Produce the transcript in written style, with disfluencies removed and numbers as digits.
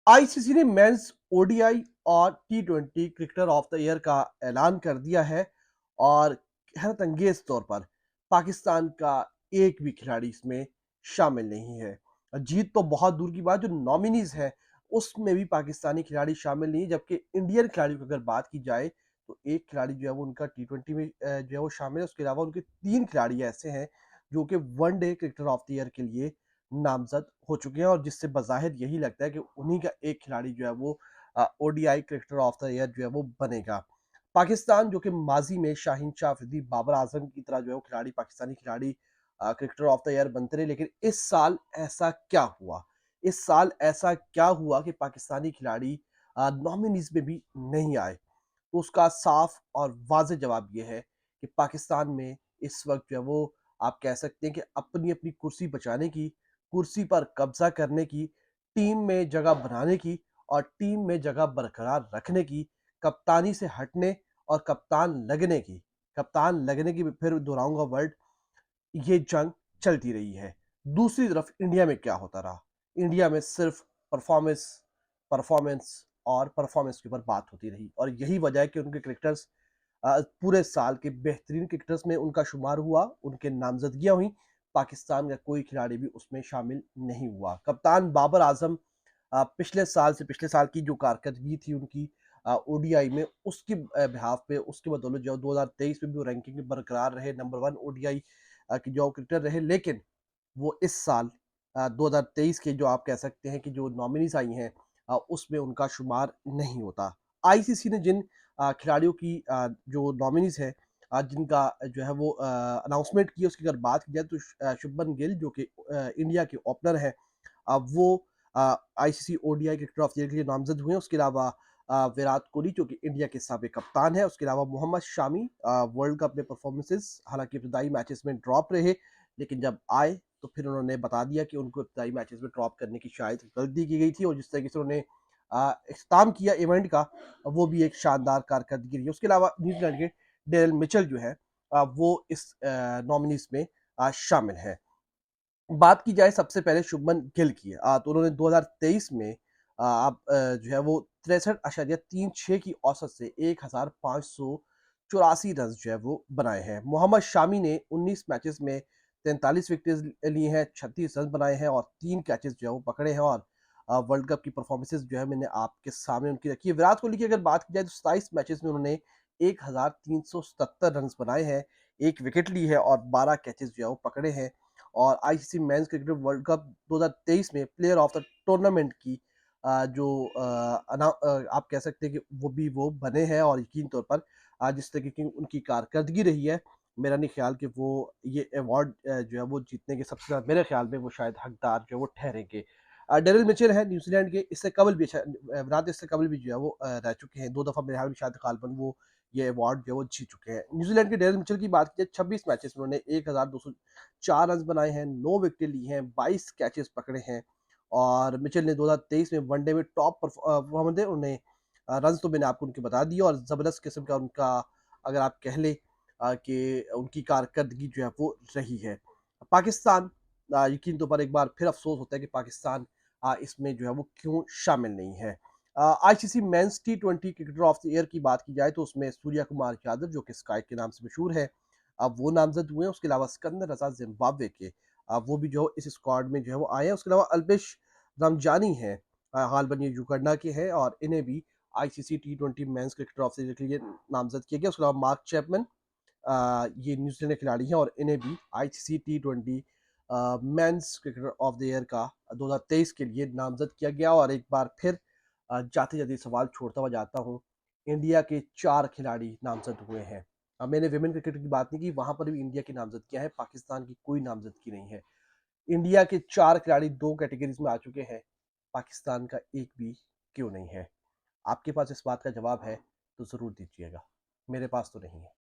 ICC ने men's ODI और टी20 cricketer of the year का ऐलान कर दिया है और हैरत अंगेज तौर पर पाकिस्तान का एक भी खिलाड़ी इसमें शामिल नहीं है। जीत तो बहुत दूर की बात, जो नॉमिनीज है उसमें भी पाकिस्तानी खिलाड़ी शामिल नहीं है, जबकि इंडियन खिलाड़ियों की अगर बात की जाए तो एक खिलाड़ी जो है वो उनका टी20 में जो है वो शामिल है। उसके अलावा उनके तीन खिलाड़ी ऐसे हैं जो कि one day cricketer of the year के लिए नामजद हो चुके हैं और जिससे बज़ाहिर यही लगता है कि उन्हीं का एक खिलाड़ी जो है वो ODI cricketer of the year जो है वो बनेगा। पाकिस्तान जो कि माज़ी में शाहीन शाह अफ़रीदी, बाबर आज़म की तरह जो है वो खिलाड़ी, पाकिस्तानी खिलाड़ी क्रिकेटर ऑफ द ईयर बनते रहे, लेकिन इस साल ऐसा क्या हुआ? इस साल ऐसा क्या हुआ कि पाकिस्तानी खिलाड़ी नॉमिनीज़ में भी नहीं आए? तो उसका साफ और वाज़ेह जवाब ये है कि पाकिस्तान में इस वक़्त जो है वो आप कह सकते हैं कि अपनी-अपनी कुर्सी बचाने की, कुर्सी पर कब्ज़ा करने की, टीम में जगह बनाने की और टीम में जगह बरकरार रखने की, कप्तानी से हटने और कप्तान लगने की फिर दोहराऊँगा वर्ड, ये जंग चलती रही है। दूसरी तरफ इंडिया में क्या होता रहा? इंडिया में सिर्फ़ परफ़ॉर्मेंस, परफ़ॉर्मेंस और परफ़ॉर्मेंस के ऊपर बात होती रही और यही वजह है कि उनके क्रिकेटर्स पूरे साल के बेहतरीन क्रिकेटर्स में उनका शुमार हुआ, उनके नामज़दगियाँ हुई, पाकिस्तान का कोई खिलाड़ी भी उसमें शामिल नहीं हुआ। कप्तान बाबर आज़म पिछले साल की जो कारकर्दगी थी उनकी ओडीआई में, उसकी बिहाफ़ पे, उसकी बदौलत जो 2023 में भी वो रैंकिंग में बरकरार रहे, नंबर 1 ओडीआई के जो क्रिकेटर रहे, लेकिन वो इस साल 2023 के जो आप कह सकते हैं कि जो नॉमिनीज़ आई हैं उसमें उनका शुमार नहीं होता। आईसीसी ने जिन खिलाड़ियों की जो नॉमिनीज़ हैं जिनका जो है वो अनाउंसमेंट की है, उसकी अगर बात की जाए तो शुभमन गिल जो कि इंडिया के ओपनर हैं, वो ICC ODI cricketer of the year के लिए नामज़द हुए हैं। उसके अलावा विराट कोहली जो कि इंडिया के साबिक कप्तान है। उसके अलावा मोहम्मद शामी वर्ल्ड कप में परफॉर्मेंसेस हालाँकि इब्तदाई मैचेस में ड्रॉप रहे, लेकिन जब आए तो फिर उन्होंने बता दिया कि उनको इब्तदाई मैचेस में ड्रॉप करने की शायद गलती की गई थी और जिस तरीके से उन्होंने इख्तिताम किया इवेंट का, वो भी एक शानदार कारकर्दगी रही है। उसके अलावा न्यूज़ीलैंड के डेरेल मिचेल जो है वो इस नॉमिनीज़ में शामिल हैं। बात की जाए सबसे पहले शुभमन गिल की तो उन्होंने 2023 में जो है वो 63.36 की औसत से 1584 रन जो है वो बनाए हैं। मोहम्मद शामी ने 19 मैचेस में 43 विकेट्स ली हैं, 36 रन बनाए हैं और 3 कैचेस जो है वो पकड़े हैं और वर्ल्ड कप की परफॉर्मेंसेस जो है मैंने आपके सामने उनकी रखी है। विराट कोहली की अगर बात की जाए तो 27 मैचेस में उन्होंने 1377 रन्स बनाए हैं, 1 विकेट ली है और 12 कैचेस जो है वो पकड़े हैं। और ICC men's cricket world cup 2023 में प्लेयर ऑफ द टूर्नामेंट की आप कह सकते हैं कि वो बने हैं और यकीन तौर पर जिस तरीके की उनकी कारकर्दगी रही है, मेरा नहीं ख्याल कि वो ये अवार्ड जो है वो जीतने के सबसे ज़्यादा मेरे ख्याल में वो शायद हकदार जो है वो ठहरेंगे। डेरिल मिचेल है न्यूजीलैंड के, इससे कबल भी विराट इससे कबल भी जो है वो रह चुके हैं 2 दफ़ा मेरे ख्याल में शायद गालिबन वो ये अवार्ड जो है वो जीत चुके हैं। न्यूजीलैंड के डेरिल मिचेल की बात की जाए 26 मैचेस में उन्होंने 1204 रन बनाए हैं, 9 विकेटें ली हैं, 22 कैचेस पकड़े हैं और मिचेल ने 2023 में वनडे में टॉप परफॉर्मर थे। उन्हें रन्स तो मैंने आपको उनके बता दिए और ज़बरदस्त किस्म का उनका अगर आप कह लें कि उनकी कारकर्दगी जो है वो रही है। पाकिस्तान यकीन तौर पर एक बार फिर अफ़सोस होता है कि पाकिस्तान इसमें जो है वो क्यों शामिल नहीं है। ICC men's T20 cricketer of the year की बात की जाए तो उसमें सूर्या कुमार यादव जो कि स्काई के नाम से मशहूर है, वो नामज़द हुए हैं। उसके अलावा सिकंदर रज़ा ज़िम्बाब्वे के वो भी जो इस स्क्वाड में जो है वो आए हैं। उसके अलावा अल्बिश रमजानी हैं, हाल ये युगांडा के हैं और इन्हें भी ICC T20 men's cricketer of the year के लिए नामज़द किया गया। उसके अलावा मार्क चैपमैन ये न्यूज़ीलैंड के खिलाड़ी हैं और इन्हें भी ICC T20 men's cricketer of the year का 2023 के लिए नामज़द किया गया और एक बार फिर जाते-जाते सवाल छोड़ता हुआ जाता हूँ, इंडिया के 4 खिलाड़ी नामज़द हुए हैं। मैंने विमेन क्रिकेट की बात नहीं की, वहाँ पर भी इंडिया की नामज़दगियाँ हैं, पाकिस्तान की कोई नामज़दगी नहीं है। इंडिया के 4 खिलाड़ी 2 कैटेगरीज़ में आ चुके हैं, पाकिस्तान का एक भी क्यों नहीं है? आपके पास इस बात का जवाब है, तो ज़रूर दीजिएगा। मेरे पास तो नहीं है।